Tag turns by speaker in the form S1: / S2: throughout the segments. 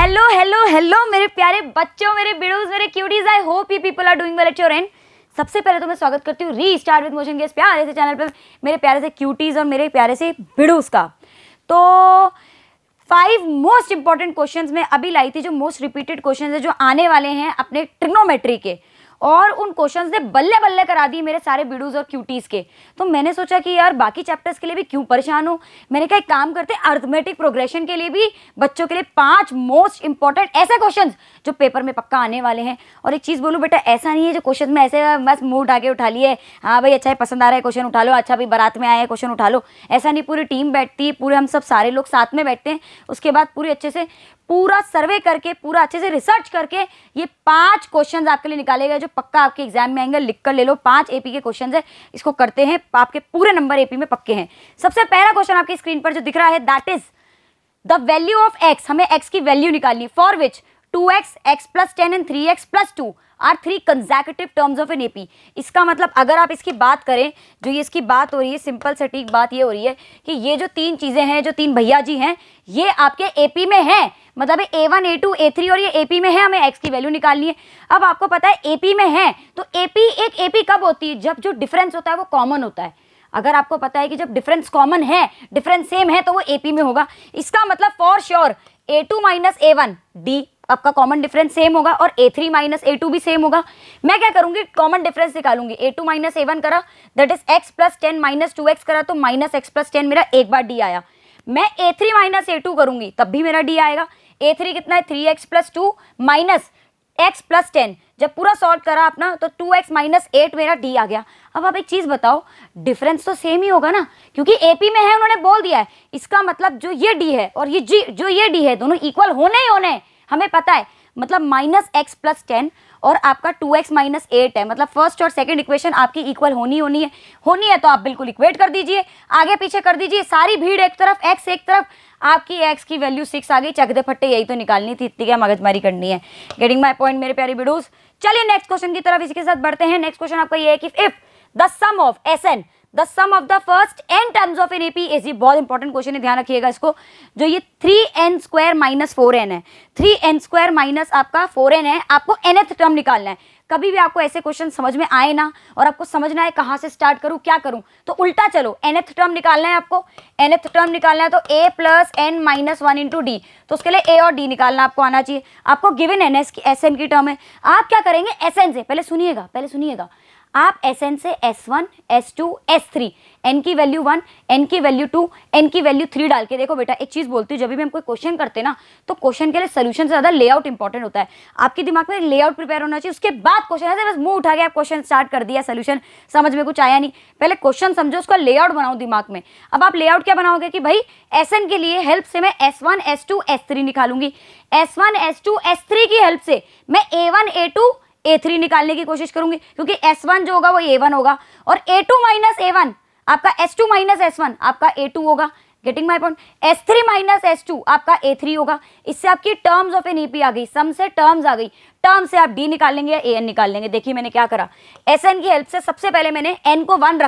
S1: Hello hello hello मेरे प्यारे बच्चों, मेरे बिडूज, मेरे cuties, I hope you people are doing well at your end. सबसे पहले तो मैं स्वागत करती हूँ री स्टार्ट विद मोशन के इस प्यारे से चैनल पर मेरे प्यारे से क्यूटीज और मेरे प्यारे से बिडूज का। तो 5 मोस्ट इंपॉर्टेंट क्वेश्चंस मैं अभी लाई थी, जो मोस्ट रिपीटेड क्वेश्चंस है, जो आने वाले हैं अपने ट्रिग्नोमेट्री के, और उन क्वेश्चंस ने बल्ले बल्ले करा दी मेरे सारे बिडूज और क्यूटीज के। तो मैंने सोचा कि यार बाकी चैप्टर्स के लिए भी क्यों परेशान हो, मैंने कहा एक काम करते हैं, अर्थमेटिक प्रोग्रेशन के लिए भी बच्चों के लिए 5 मोस्ट इंपॉर्टेंट ऐसे क्वेश्चंस जो पेपर में पक्का आने वाले हैं। और एक चीज़ बोलूँ बेटा, ऐसा नहीं है जो क्वेश्चन में ऐसे बस मुंह उठा के उठा लिए, हाँ भाई अच्छा है, पसंद आ रहा है क्वेश्चन उठा लो, अच्छा भाई बारात में आया है क्वेश्चन उठा लो, ऐसा नहीं। पूरी टीम बैठती है, पूरे हम सब सारे लोग साथ में बैठते हैं, उसके बाद पूरी अच्छे से पूरा सर्वे करके, पूरा अच्छे से रिसर्च करके ये 5 क्वेश्चंस आपके लिए निकाले गए जो पक्का आपके एग्जाम में आएंगे। लिख कर ले लो, 5 एपी के क्वेश्चंस है, इसको करते हैं, आपके पूरे नंबर एपी में पक्के हैं। सबसे पहला क्वेश्चन आपकी स्क्रीन पर जो दिख रहा है, that is the value of X. हमें एक्स की वैल्यू निकालनी है, for which 2x, x+10 and 3x+2 are 3 consecutive terms of an AP. इसका मतलब अगर आप इसकी बात करें, जो ये इसकी बात हो रही है, सिंपल सटीक बात ये हो रही है कि ये जो 3 चीजें हैं, जो 3 भैया जी हैं, ये आपके एपी में हैं, मतलब A1, A2, A3 और ये एपी में है, हमें x की वैल्यू निकालनी है। अब आपको पता है एपी में है तो एक एपी कब होती है, जब जो डिफरेंस होता है वो कॉमन होता है। अगर आपको पता है कि जब डिफरेंस कॉमन है, डिफरेंस सेम है, तो वो एपी में होगा। इसका मतलब for sure A2 - A1 D आपका कॉमन डिफरेंस सेम होगा, और A3 - A2 भी सेम होगा। मैं क्या करूंगी, कॉमन डिफरेंस निकालूंगी। A2 - A1 करा, दैट इज x+10 - 2x करा, तो -x+10 मेरा एक बार D आया। मैं A3 - A2 करूंगी, तब भी मेरा D आएगा। A3 कितना है, 3x+2 माइनस x+10, जब पूरा सॉल्व करा अपना तो 2x - 8 मेरा D आ गया। अब आप एक चीज बताओ, डिफरेंस तो सेम ही होगा ना, क्योंकि एपी में है, उन्होंने बोल दिया है। इसका मतलब जो ये D है और ये G, जो ये D है, दोनों इक्वल होने ही होने हैं, हमें पता है। मतलब -x+10 और आपका 2x - 8 है, मतलब फर्स्ट और सेकंड इक्वेशन आपकी इक्वल होनी है तो आप बिल्कुल इक्वेट कर दीजिए, आगे पीछे कर दीजिए, सारी भीड़ एक तरफ, x एक तरफ, आपकी x की वैल्यू 6 आ गई। चक दे फट्टे, यही तो निकालनी थी, इतनी क्या मगजमारी करनी है। गेटिंग माय पॉइंट मेरे प्यारे बिडूज। चलिए नेक्स्ट क्वेश्चन की तरफ इसी के साथ बढ़ते हैं। नेक्स्ट क्वेश्चन आपका ये है कि if the sum of Sn, the sum of the first n terms of an AP is, ये बहुत इंपॉर्टेंट क्वेश्चन है, ध्यान रखिएगा इसको। जो ये 3n² - 4n है, 3n² माइनस आपका 4n है, आपको nth टर्म निकालना है। कभी भी आपको ऐसे क्वेश्चन समझ में आए ना, और आपको समझना है कहाँ से स्टार्ट करूँ, क्या करूँ, तो उल्टा चलो, nth टर्म निकालना है आपको। nth टर्म निकालना है तो a + n - 1 × d, तो उसके लिए a और d निकालना आपको आना चाहिए। आपको गिवन Sn की टर्म है, आप क्या करेंगे, Sn से, पहले सुनिएगा, आप Sn से S1, S2, S3, n की वैल्यू 1, n की वैल्यू 2, n की वैल्यू 3 डाल के देखो बेटा। एक चीज बोलती हूँ, जब भी हम कोई क्वेश्चन करते हैं ना, तो क्वेश्चन के लिए सोल्यूशन से ज्यादा लेआउट इंपॉर्टेंट होता है। आपके दिमाग में लेआउट प्रिपेयर होना चाहिए, उसके बाद क्वेश्चन। ऐसे बस मुंह उठा के आप क्वेश्चन स्टार्ट कर दिया, सोल्यूशन समझ में कुछ आया नहीं, पहले क्वेश्चन समझो, उसका लेआउट बनाओ दिमाग में। अब आप लेआउट क्या बनाओगे कि भाई Sn के लिए हेल्प से मैं S1, S2, S3 निकालूंगी। S1, S2, S3 की हेल्प से मैं A1, A2, A3 निकालने की कोशिश करूंगी, क्योंकि S1 जो होगा वो A1 होगा, और A2 - A1 आपका S2 - S1 आपका A2 होगा। Getting my point. S3 - S2 आपका A3 होगा। इससे आपकी टर्म्स ऑफ एन एपी आ गई, सम से टर्म्स आ गई, टर्म से आप D निकाल लेंगे या AN निकाल लेंगे। देखिए मैंने क्या करा, Sn की हेल्प से सबसे पहले मैंने n को 1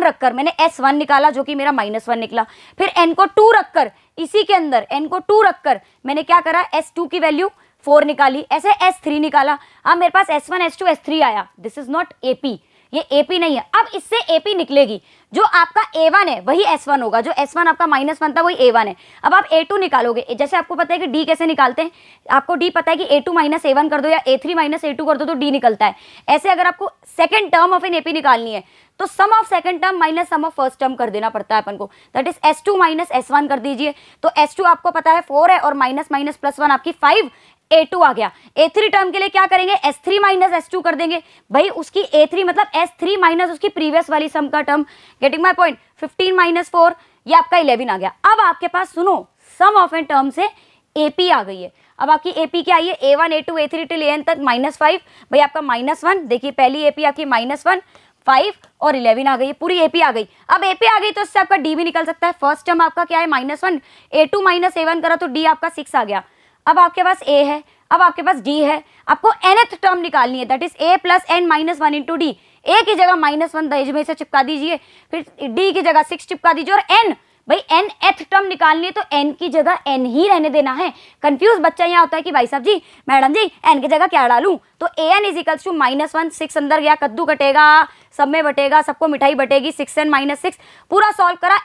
S1: रखकर मैंने S1 निकाला, जो कि मेरा -1 निकला। फिर n को 2 रखकर, इसी के अंदर n को 2 रखकर मैंने क्या करा, S2 की वैल्यू 4 निकाली, ऐसे S3 निकाला। अब मेरे पास S1, S2, S3 आया। दिस इज नॉट एपी, ये एपी नहीं है। अब इससे एपी निकलेगी, जो आपका A1 है वही S1 होगा, जो S1 आपका -1 था वही A1 है। अब आप A2 निकालोगे, जैसे आपको पता है कि D कैसे निकालते हैं, आपको D पता है कि A2 - A1 कर दो या A3 - A2 कर दो तो D निकलता है। ऐसे अगर आपको second term of an AP निकालनी है तो sum of second term minus sum of first term कर देना पड़ता है अपन को, दैट इज S2 - S1 कर दीजिए। तो S2 आपको पता है 4 है, और माइनस +1 आपकी 5, A2 आ गया। A3 टर्म के लिए क्या करेंगे, S3 - S2 कर देंगे, भाई उसकी A3 मतलब S3 माइनस उसकी प्रीवियस वाली सम का टर्म। Getting my point. 15 - 4 ये आपका 11 आ गया। अब आपके पास सुनो, सम ऑफ एन टर्म से AP आ गई है। अब आपकी AP क्या आई है, A1, A2, A3 till AN तक -5, भाई आपका -1, देखिए पहली AP आपकी -1, 5 और 11 आ गई, पूरी AP आ गई। अब AP आ गई तो इससे आपका D भी निकल सकता है। फर्स्ट टर्म आपका क्या है, -1, A2 - A1 करा तो D आपका 6 आ गया। अब आपके पास A है, अब आपके पास D है, आपको nth टर्म निकालनी है, that is A + n - 1 × D। A की जगह -1 दहेज में से चिपका दीजिए, फिर D की जगह 6 चिपका दीजिए, और n भाई n एथ टर्म निकालनी है तो n की जगह n ही रहने देना है। कंफ्यूज बच्चा यहाँ होता है कि भाई साहब जी मैडम जी n की जगह क्या डालूं, तो an इज इक्वल्स टू -1, 6 अंदर गया, कद्दू कटेगा, सब में बटेगा, सबको मिठाई बटेगी, 6n - 6 पूरा सॉल्व करा,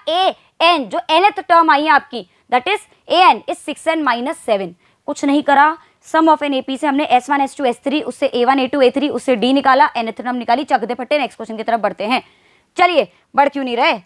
S1: an जो nth टर्म आई है आपकी that is an is 6n - 7। कुछ नहीं करा, सम ऑफ एन एपी से हमने S1 S2 S3 उससे A1 A2 A3 उससे D निकाला, nth टर्म निकाली, चक दे फट्टे। नेक्स्ट क्वेश्चन की तरफ बढ़ते हैं। चलिए बढ़ क्यों नहीं रहे,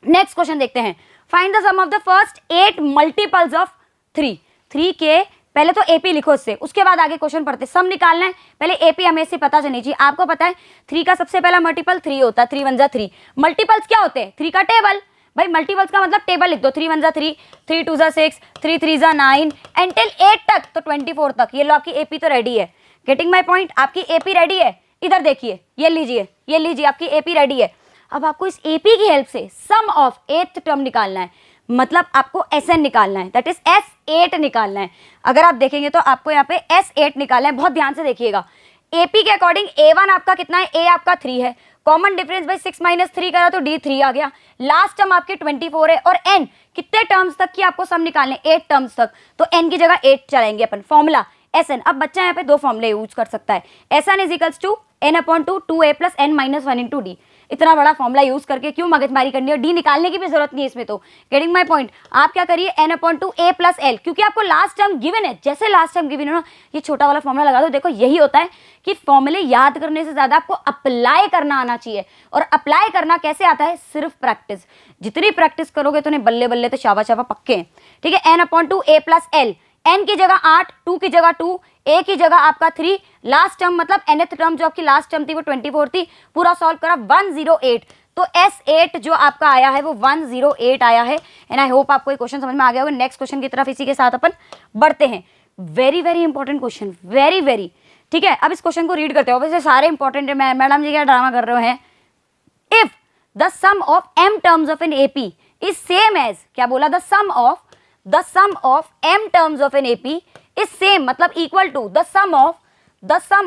S1: नेक्स्ट क्वेश्चन देखते हैं। Find the sum of the first 8 multiples of 3 के पहले तो एपी लिखो इससे, उसके बाद आगे क्वेश्चन पढ़ते। सम निकालना है, पहले एपी हमें इससे पता चलनी चाहिए। आपको पता है 3 का सबसे पहला मल्टीपल 3 होता है, 3 1 जा 3। मल्टीपल्स क्या होते हैं, 3 का टेबल, भाई मल्टीपल्स का मतलब टेबल लिख दो, 3 1 जा 3, 3 2 जा 6, 3 3 जा 9 एंटिल 8 तक, तो 24 तक। ये लो आपकी एपी तो रेडी है। गेटिंग माय पॉइंट, आपकी एपी रेडी है। इधर देखिए, ये लीजिए आपकी एपी रेडी है। अब आपको इस एपी की हेल्प से सम ऑफ 8th टर्म निकालना है, मतलब आपको Sn निकालना है, दैट इज S8 निकालना है। अगर आप देखेंगे तो आपको यहाँ पे S8 निकालना है, बहुत ध्यान से देखिएगा। एपी के अकॉर्डिंग A1 आपका कितना है, A आपका 3 है, कॉमन डिफरेंस भाई 6 - 3 करा तो D 3 आ गया, लास्ट टर्म आपके 24 है, और n कितने टर्म्स तक की आपको सम निकालने, 8 टर्म्स तक, तो n की जगह 8 चलाएंगे अपन। फॉर्मूला Sn, अब बच्चा यहाँ पे दो फॉर्मूले यूज कर सकता है। Sn is equals to n/2 2a + n - 1 × d। इतना बड़ा फॉर्मूला यूज करके क्यों मगजमारी करनी है, डी निकालने की भी जरूरत नहीं है इसमें। तो गेटिंग माय पॉइंट, आप क्या करिए n/2 a + l, क्योंकि आपको लास्ट टर्म गिवन है, जैसे लास्ट टर्म गिवन है ना, ये छोटा वाला फॉर्मूला लगा दो। देखो यही होता है कि फॉर्मूले याद करने से ज्यादा आपको अप्लाई करना आना चाहिए, और अप्लाई करना कैसे आता है, सिर्फ प्रैक्टिस। जितनी प्रैक्टिस करोगे तो बल्ले बल्ले तो शाबा शाबा पक्के हैं। ठीक है, n/2 a + l, n की जगह 8, 2 की जगह 2, a की जगह आपका 3, लास्ट टर्म मतलब nth टर्म जो आपकी लास्ट टर्म थी वो 24 थी, पूरा सॉल्व करा 108। तो S8 जो आपका आया है वो 108 आया है। एंड आई होप आपको ये क्वेश्चन समझ में आ गया होगा। नेक्स्ट क्वेश्चन की तरफ इसी के साथ अपन बढ़ते हैं। Very very important question, very very. ठीक है, अब इस क्वेश्चन को रीड करते हो, वैसे सारे इंपॉर्टेंट है। मैडम जी क्या ड्रामा कर रहे हैं। If the sum of m terms of an AP is same as, क्या बोला, the sum of m terms of an AP is same, मतलब equal to the sum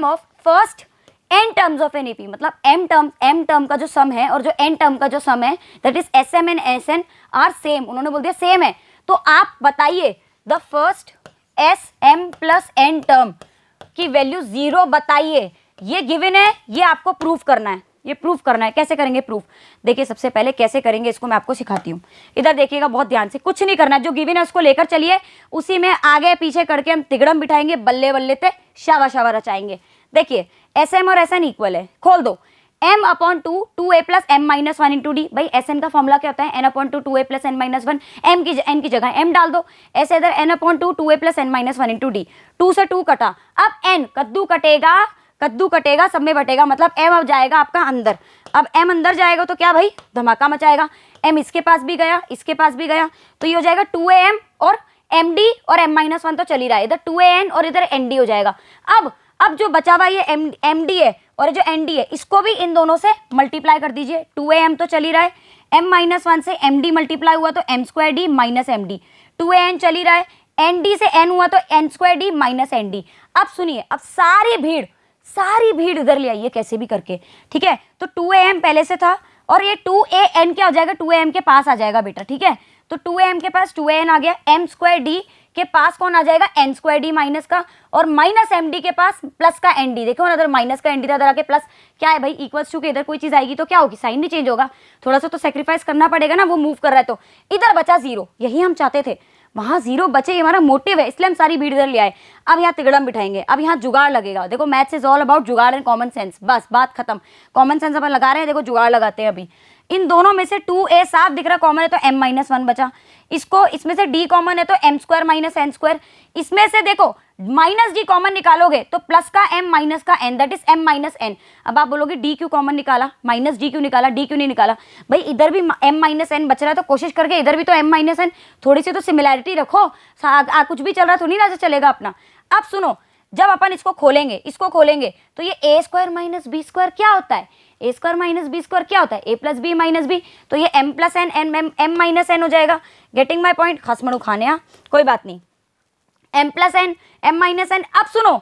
S1: of first n terms of an AP, मतलब m term का जो sum है और जो n term का जो सम है that is sm and sn are same. उन्होंने बोल दिया सेम है, तो आप बताइए the first sm + n term की वैल्यू 0 बताइए। ये गिवन है, ये आपको प्रूफ करना है, ये प्रूफ करना है। कैसे करेंगे प्रूफ, देखिए सबसे पहले कैसे करेंगे इसको मैं आपको सिखाती हूँ। इधर देखिएगा बहुत ध्यान से, कुछ नहीं करना, जो गिवन है उसको लेकर चलिए, उसी में आगे पीछे करके हम तिगड़म बिठाएंगे, बल्ले बल्ले ते शाबा शाबा रचाएंगे। देखिए Sm और Sn इक्वल है, खोल दो, m/2 2a + m - 1 × d। भाई Sn का फॉर्मूला क्या होता है, n/2 2a + n - 1, n की जगह m डाल दो, ऐसे इधर n/2 2a + n - 1 × d। 2 से 2 कटा, अब n कद्दू कटेगा सब में बटेगा, मतलब m अब जाएगा आपका अंदर। अब m अंदर जाएगा तो क्या भाई धमाका मचाएगा, m इसके पास भी गया, इसके पास भी गया, तो ये हो जाएगा 2am और md, और m - 1 तो चल ही रहा है, इधर 2an और इधर nd हो जाएगा। अब जो बचा हुआ ये md है और जो nd है, इसको भी इन दोनों से मल्टीप्लाई कर दीजिए। 2am तो चल ही रहा है, m - 1 से md मल्टीप्लाई हुआ तो m² - md, 2an चल ही रहा है, nd से n हुआ तो n² - nd। अब सुनिए, अब सारी भीड़ इधर ले आइए कैसे भी करके। ठीक है, तो 2am पहले से था और ये 2an क्या हो जाएगा, 2am के पास आ जाएगा बेटा। ठीक है, तो 2am के पास 2an आ गया, m² के पास कौन आ जाएगा, n² माइनस का, और -md के पास प्लस का nd। देखो ना, इधर माइनस का nd था, इधर आके प्लस। क्या है भाई, इक्वल्स टू के इधर कोई चीज आएगी तो क्या होगी, साइन नहीं चेंज होगा, थोड़ा सा तो सेक्रीफाइस करना पड़ेगा ना, वो मूव कर रहा है। तो इधर बचा 0, यही हम चाहते थे, वहां 0 बचे, ये हमारा मोटिव है, इसलिए हम सारी भीड़ इधर ले आए। अब यहाँ तिगड़म बिठाएंगे, अब यहाँ जुगाड़ लगेगा। देखो मैथ्स इज ऑल अबाउट जुगाड़ एंड कॉमन सेंस, बस बात खत्म। कॉमन सेंस अपन लगा रहे हैं, देखो जुगाड़ लगाते हैं। अभी इन दोनों में से 2a साफ दिख रहा कॉमन है तो m - 1 बचा, इसको इसमें से d कॉमन है तो m² - n², इसमें से देखो -d कॉमन निकालोगे तो प्लस का m माइनस का n, that is m - n। अब आप बोलोगे d क्यों कॉमन निकाला, -d क्यों निकाला, d क्यों नहीं निकाला। भाई इधर भी m - न बच रहा है तो कोशिश करके इधर भी तो m - n, थोड़ी सी तो सिमिलैरिटी रखो, कुछ भी चल रहा तो नहीं ना चलेगा अपना। अब सुनो, जब अपन इसको खोलेंगे तो ये a² - b² क्या होता है, a² - b² क्या होता है, a + b - b, तो ये m + n m - n हो जाएगा। गेटिंग माय पॉइंट, खसमणु खाने कोई बात नहीं, m + n m - n। अब सुनो,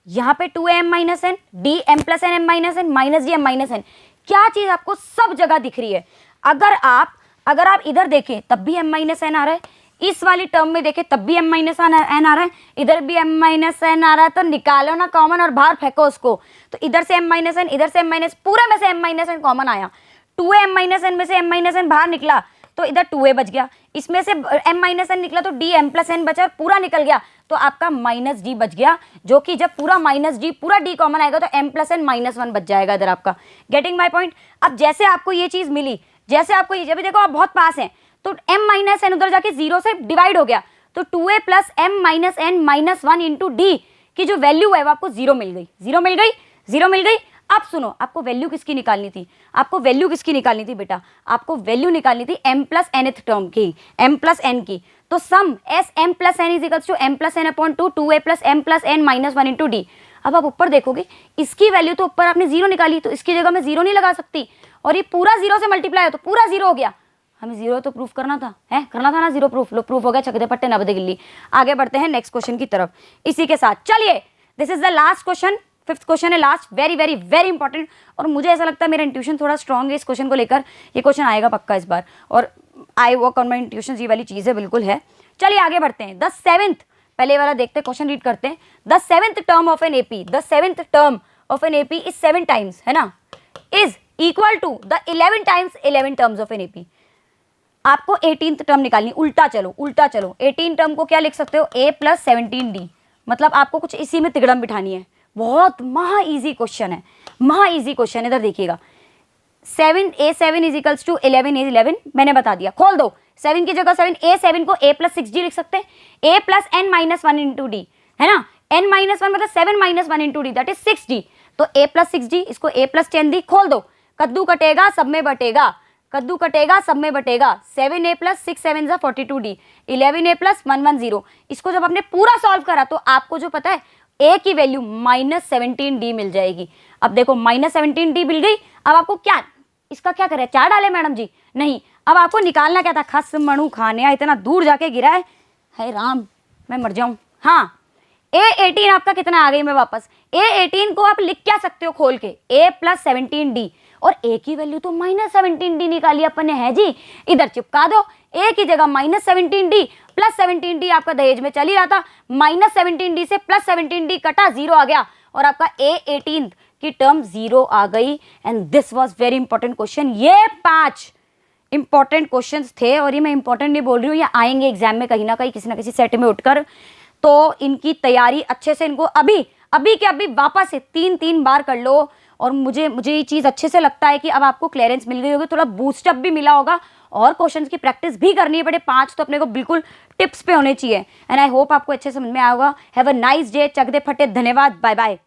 S1: यहाँ पे 2am - n, d m + n m - n, -d m - n, क्या चीज आपको सब जगह दिख रही है। अगर आप अगर आप इधर देखें तब भी m माइनस एन आ रहा है, इस वाली टर्म में देखें तब भी m माइनस एन आ रहा है, इधर भी m माइनस एन आ रहा है, तो निकालो ना कॉमन और बाहर फेंको उसको। तो इधर से m माइनस एन, इधर से m माइनस, पूरे में से m माइनस एन कॉमन आया, 2a m माइनस एन में से m माइनस एन बाहर निकला तो इधर 2a बच गया, इसमें से m माइनस एन निकला तो d m प्लस एन बचा और पूरा निकल गया, तो आपका माइनस d बच गया, जो कि जब पूरा माइनस d पूरा d कॉमन आएगा तो m प्लस एन माइनस 1 बच जाएगा इधर आपका। Getting my point. अब जैसे आपको ये चीज मिली, जैसे आपको ये, जब देखो आप बहुत पास हैं, तो m माइनस एन उधर जाके 0 से डिवाइड हो गया, तो 2a plus m minus N minus 1 into D की जो वैल्यू है वो आपको 0 मिल गई, 0 मिल गई, 0 मिल गई। अब सुनो, आपको वैल्यू किसकी निकालनी थी, आपको वैल्यू किसकी निकालनी थी बेटा, आपको वैल्यू निकालनी थी m प्लस nth टर्म की, m प्लस n की। तो sum s m plus n is equals to m plus n upon 2a plus m plus n minus 1 into d. अब आप ऊपर देखोगे, इसकी वैल्यू तो ऊपर आपने 0 निकाली, तो इसकी जगह मैं 0 नहीं लगा सकती, और ये पूरा 0 से मल्टीप्लाई है तो पूरा 0 हो गया। हमें 0 तो प्रूफ करना था, है करना था ना 0 प्रूफ, लो प्रूफ हो गया, चकदे पट्टे नबदे गिल्ली। आगे बढ़ते हैं नेक्स्ट क्वेश्चन की तरफ इसी के साथ। चलिए, this is the last question, 5th question है, last, very very very important, और मुझे ऐसा लगता है मेरा इंट्यूशन थोड़ा स्ट्रॉन्ग है इस क्वेश्चन को लेकर, ये क्वेश्चन आएगा पक्का इस बार, और I work on my intuition, ये वाली चीज़ है, बिल्कुल है। चलिए आगे बढ़ते हैं। द 7th, पहले वाला देखते हैं, क्वेश्चन रीड करते हैं। The 7th term of an AP, the 7th term of an AP is 7 times, है ना, is equal to the 11 times 11 terms of an AP. आपको 18th टर्म निकालनी, उल्टा चलो उल्टा चलो, 18 टर्म को क्या लिख सकते हो, a प्लस 17d, मतलब आपको कुछ इसी में तिगड़म बिठानी है। बहुत महा इजी क्वेश्चन है, महा इजी क्वेश्चन है। इधर देखिएगा, 7a7 is equals to 11 is 11, मैंने बता दिया, खोल दो, 7 की जगह 7 को a प्लस 6d लिख सकते हैं, a plus n minus 1 into D, है ना, n माइनस 1 मतलब 7 minus 1 into D, that is 6d, तो a प्लस 6d, इसको a प्लस 10d, खोल दो, कद्दू कटेगा सब में बटेगा, कद्दू कटेगा सब में बटेगा, 7a प्लस 6 7 जा 42d, 11a प्लस 110। इसको जब आपने पूरा सॉल्व करा तो आपको जो पता है a की वैल्यू माइनस 17d मिल जाएगी। अब देखो माइनस 17d मिल गई, अब आपको क्या, इसका क्या करें, 4 डाले मैडम जी, नहीं, अब आपको निकालना क्या था, खस मणु खाने, इतना दूर जाके गिरा है राम, मैं मर जाऊं। हाँ, a18 आपका कितना आ गई, मैं वापस a18 को आप लिख क्या सकते हो खोल के, a प्लस 17d, और a की वैल्यू तो माइनस 17d निकाली अपन ने, है जी, इधर चिपका दो, a की जगह माइनस 17d प्लस 17d, आपका दहेज में चल ही रहा था, माइनस 17d से प्लस 17d कटा, 0 आ गया, और आपका a18 की टर्म 0 आ गई। And this was very important question. ये 5 इंपॉर्टेंट क्वेश्चंस थे, और ये मैं इंपॉर्टेंट नहीं बोल रही हूँ, ये आएंगे एग्जाम में कहीं ना कहीं किसी ना किसी सेट में उठकर, तो इनकी तैयारी अच्छे से, इनको अभी के अभी वापस से 3 बार कर लो। और मुझे ये चीज़ अच्छे से लगता है कि अब आपको क्लियरेंस मिल गई होगी, थोड़ा बूस्टअप भी मिला होगा, और क्वेश्चंस की प्रैक्टिस भी करनी है बड़े, 5 तो अपने को बिल्कुल टिप्स पे होने चाहिए। एंड आई होप आपको अच्छे समझ में आएगा। हैव अ नाइस डे, चक दे फटे, धन्यवाद, बाय बाय।